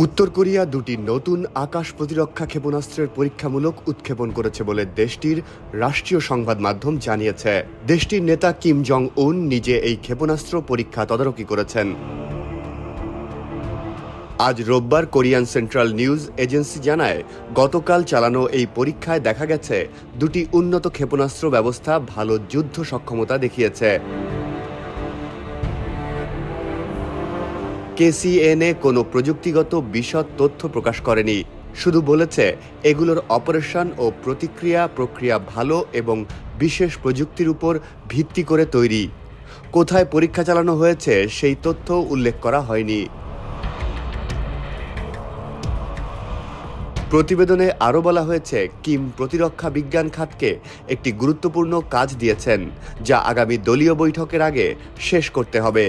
উত্তর কোরিয়া দুটি নতুন আকাশ প্রতিরক্ষা ক্ষেপণাস্ত্রের পরীক্ষামূলক উৎক্ষেপণ করেছে বলে দেশটির রাষ্ট্রীয় সংবাদ মাধ্যম জানিয়েছে। দেশটির নেতা কিম জং উন নিজে এই ক্ষেপণাস্ত্র পরীক্ষা তদারকি করেছেন। আজ রোববার কোরিয়ান সেন্ট্রাল নিউজ এজেন্সি জানায়, গতকাল চালানো এই পরীক্ষায় দেখা গেছে দুটি উন্নত ক্ষেপণাস্ত্র ব্যবস্থা ভালো যুদ্ধ সক্ষমতা দেখিয়েছে। KCNA কোনো প্রযুক্তিগত বিশদ তথ্য প্রকাশ করেনি, শুধু বলেছে এগুলোর অপারেশন ও প্রক্রিয়া ভালো এবং বিশেষ প্রযুক্তির উপর ভিত্তি করে তৈরি। কোথায় পরীক্ষা চালানো হয়েছে সেই তথ্য উল্লেখ করা হয়নি। প্রতিবেদনে আরও বলা হয়েছে, কিম প্রতিরক্ষা বিজ্ঞান খাতকে একটি গুরুত্বপূর্ণ কাজ দিয়েছেন, যা আগামী দলীয় বৈঠকের আগে শেষ করতে হবে।